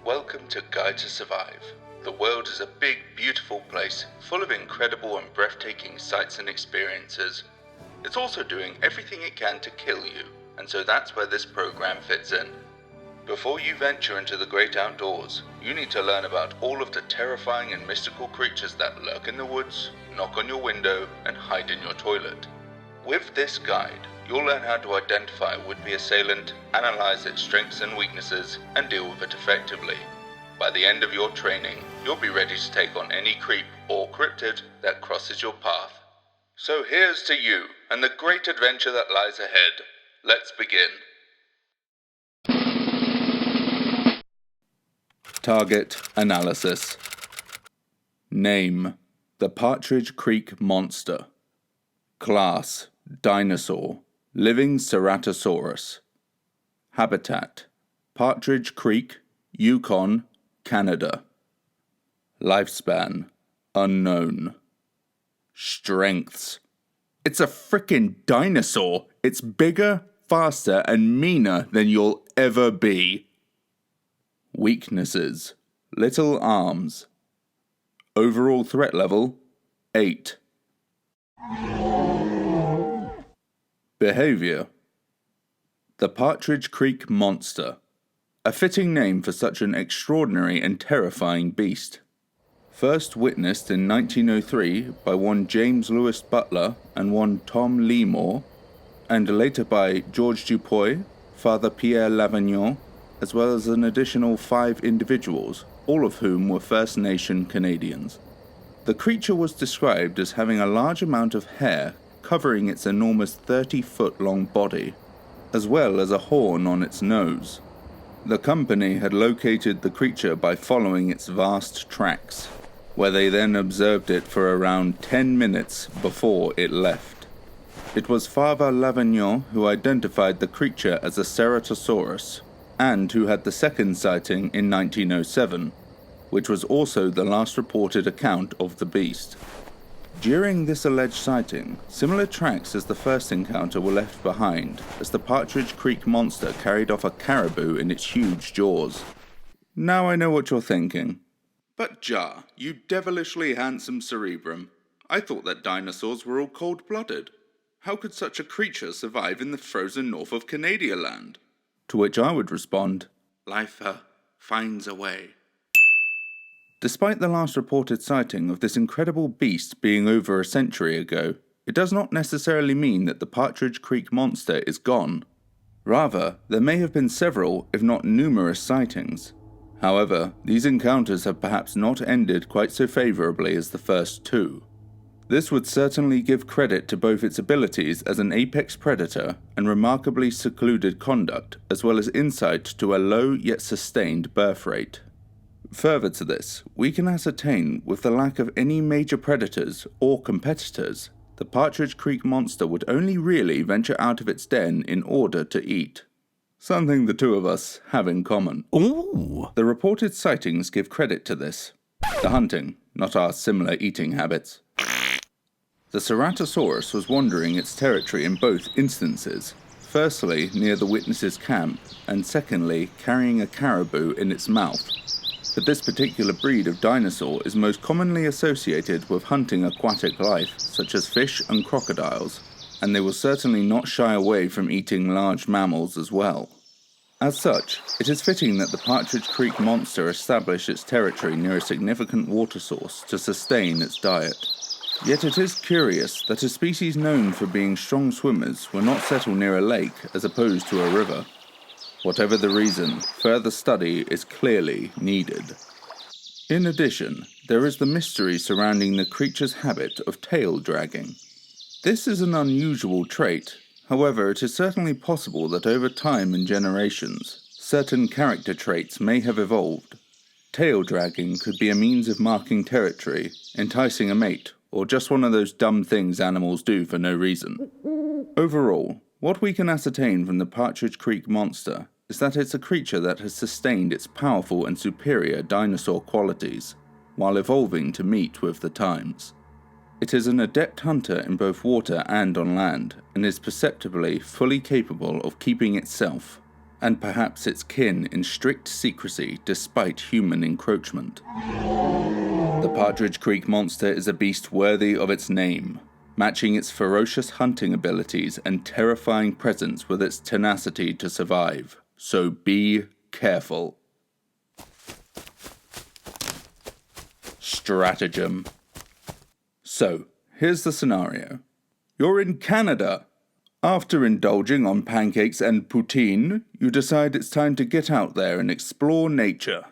Welcome to Guide to Survive. The world is a big, beautiful place full of incredible and breathtaking sights and experiences. It's also doing everything it can to kill you, and so that's where this program fits in. Before you venture into the great outdoors, you need to learn about all of the terrifying and mystical creatures that lurk in the woods, knock on your window, and hide in your toilet. With this guide, you'll learn how to identify a would-be assailant, analyze its strengths and weaknesses, and deal with it effectively. By the end of your training, you'll be ready to take on any creep or cryptid that crosses your path. So here's to you and the great adventure that lies ahead. Let's begin. Target analysis. Name: the Partridge Creek Monster. Class: dinosaur, living Ceratosaurus. Habitat: Partridge Creek, Yukon, Canada. Lifespan: unknown. Strengths: it's a frickin' dinosaur. It's bigger, faster, and meaner than you'll ever be. Weaknesses: little arms. Overall threat level: 8. Behaviour: the Partridge Creek Monster. A fitting name for such an extraordinary and terrifying beast. First witnessed in 1903 by one James Lewis Butler and one Tom Leemore, and later by George Dupuy, Father Pierre Lavignon, as well as an additional 5 individuals, all of whom were First Nation Canadians. The creature was described as having a large amount of hair covering its enormous 30-foot-long body, as well as a horn on its nose. The company had located the creature by following its vast tracks, where they then observed it for around 10 minutes before it left. It was Father Lavignon who identified the creature as a Ceratosaurus, and who had the second sighting in 1907, which was also the last reported account of the beast. During this alleged sighting, similar tracks as the first encounter were left behind, as the Partridge Creek Monster carried off a caribou in its huge jaws. Now I know what you're thinking. But Jar, you devilishly handsome cerebrum, I thought that dinosaurs were all cold-blooded. How could such a creature survive in the frozen north of Canada land? To which I would respond, life finds a way. Despite the last reported sighting of this incredible beast being over a century ago, it does not necessarily mean that the Partridge Creek Monster is gone. Rather, there may have been several, if not numerous, sightings. However, these encounters have perhaps not ended quite so favourably as the first 2. This would certainly give credit to both its abilities as an apex predator and remarkably secluded conduct, as well as insight to a low yet sustained birth rate. Further to this, we can ascertain, with the lack of any major predators or competitors, the Partridge Creek Monster would only really venture out of its den in order to eat. Something the two of us have in common. Ooh. The reported sightings give credit to this. The hunting, not our similar eating habits. The Ceratosaurus was wandering its territory in both instances, firstly near the witness's camp, and secondly carrying a caribou in its mouth. But this particular breed of dinosaur is most commonly associated with hunting aquatic life, such as fish and crocodiles, and they will certainly not shy away from eating large mammals as well. As such, it is fitting that the Partridge Creek Monster establish its territory near a significant water source to sustain its diet. Yet it is curious that a species known for being strong swimmers will not settle near a lake as opposed to a river. Whatever the reason, further study is clearly needed. In addition, there is the mystery surrounding the creature's habit of tail dragging. This is an unusual trait, however it is certainly possible that over time and generations, certain character traits may have evolved. Tail dragging could be a means of marking territory, enticing a mate, or just one of those dumb things animals do for no reason. Overall, what we can ascertain from the Partridge Creek Monster is that it's a creature that has sustained its powerful and superior dinosaur qualities, while evolving to meet with the times. It is an adept hunter in both water and on land, and is perceptibly fully capable of keeping itself, and perhaps its kin in strict secrecy despite human encroachment. The Partridge Creek Monster is a beast worthy of its name, matching its ferocious hunting abilities and terrifying presence with its tenacity to survive. So be careful. Stratagem. So, here's the scenario. You're in Canada. After indulging on pancakes and poutine, you decide it's time to get out there and explore nature.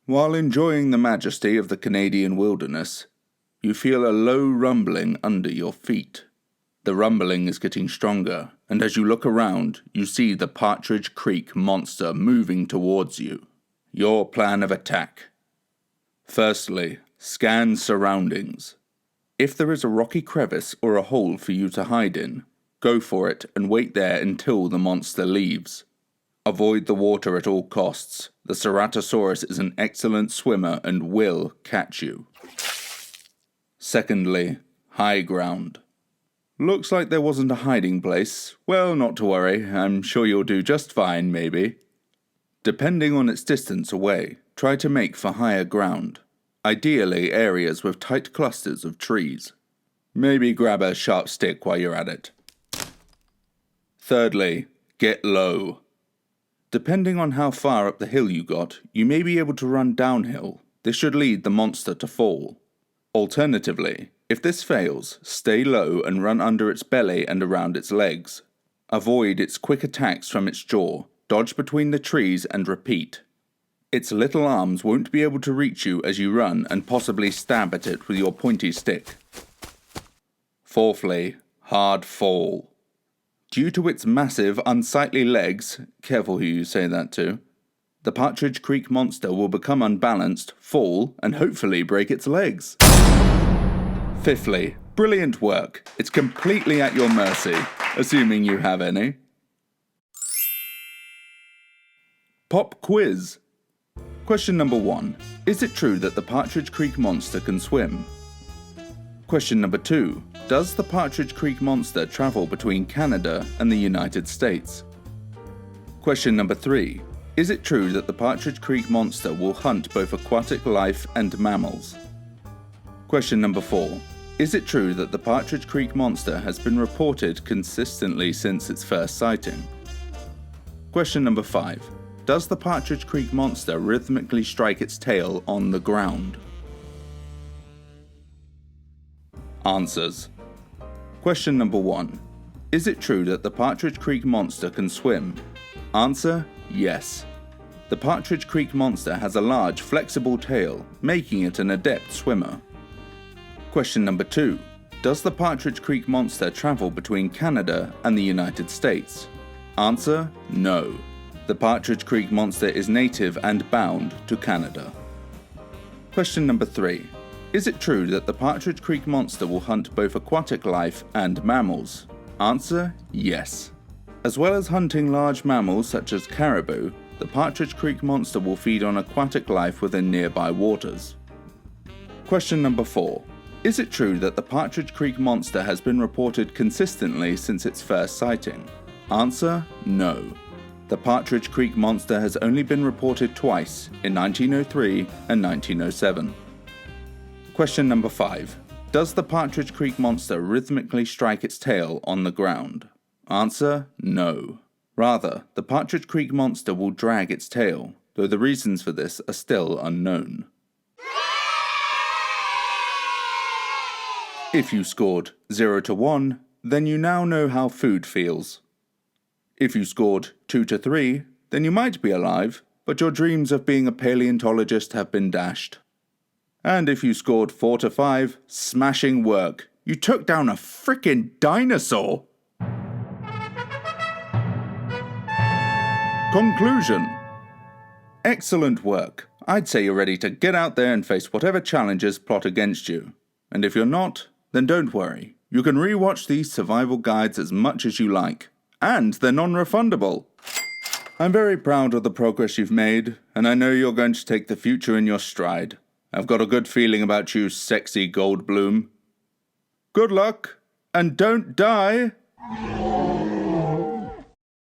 While enjoying the majesty of the Canadian wilderness, you feel a low rumbling under your feet. The rumbling is getting stronger, and as you look around, you see the Partridge Creek Monster moving towards you. Your plan of attack. Firstly, scan surroundings. If there is a rocky crevice or a hole for you to hide in, go for it and wait there until the monster leaves. Avoid the water at all costs. The Ceratosaurus is an excellent swimmer and will catch you. Secondly, high ground. Looks like there wasn't a hiding place. Well, not to worry. I'm sure you'll do just fine, maybe. Depending on its distance away, try to make for higher ground. Ideally, areas with tight clusters of trees. Maybe grab a sharp stick while you're at it. Thirdly, get low. Depending on how far up the hill you got, you may be able to run downhill. This should lead the monster to fall. Alternatively, if this fails, stay low and run under its belly and around its legs. Avoid its quick attacks from its jaw, dodge between the trees and repeat. Its little arms won't be able to reach you as you run and possibly stab at it with your pointy stick. Fourthly, hard fall. Due to its massive, unsightly legs, careful who you say that to, the Partridge Creek Monster will become unbalanced, fall, and hopefully break its legs. Fifthly, brilliant work. It's completely at your mercy, assuming you have any. Pop quiz. Question number 1. Is it true that the Partridge Creek Monster can swim? Question number 2. Does the Partridge Creek Monster travel between Canada and the United States? Question number 3. Is it true that the Partridge Creek Monster will hunt both aquatic life and mammals? Question number 4. Is it true that the Partridge Creek Monster has been reported consistently since its first sighting? Question number 5. Does the Partridge Creek Monster rhythmically strike its tail on the ground? Answers. Question number 1. Is it true that the Partridge Creek Monster can swim? Answer, yes. The Partridge Creek Monster has a large, flexible tail, making it an adept swimmer. Question number 2. Does the Partridge Creek Monster travel between Canada and the United States? Answer, no. The Partridge Creek Monster is native and bound to Canada. Question number 3. Is it true that the Partridge Creek Monster will hunt both aquatic life and mammals? Answer, yes. As well as hunting large mammals such as caribou, the Partridge Creek Monster will feed on aquatic life within nearby waters. Question number 4. Is it true that the Partridge Creek Monster has been reported consistently since its first sighting? Answer, no. The Partridge Creek Monster has only been reported twice, in 1903 and 1907. Question number 5. Does the Partridge Creek Monster rhythmically strike its tail on the ground? Answer, no. Rather, the Partridge Creek Monster will drag its tail, though the reasons for this are still unknown. If you scored 0 to 1, then you now know how food feels. If you scored 2 to 3, then you might be alive, but your dreams of being a paleontologist have been dashed. And if you scored 4 to 5, smashing work. You took down a frickin' dinosaur! Conclusion. Excellent work. I'd say you're ready to get out there and face whatever challenges plot against you. And if you're not, then don't worry. You can re-watch these survival guides as much as you like. And they're non-refundable. I'm very proud of the progress you've made, and I know you're going to take the future in your stride. I've got a good feeling about you, sexy Goldblum. Good luck, and don't die!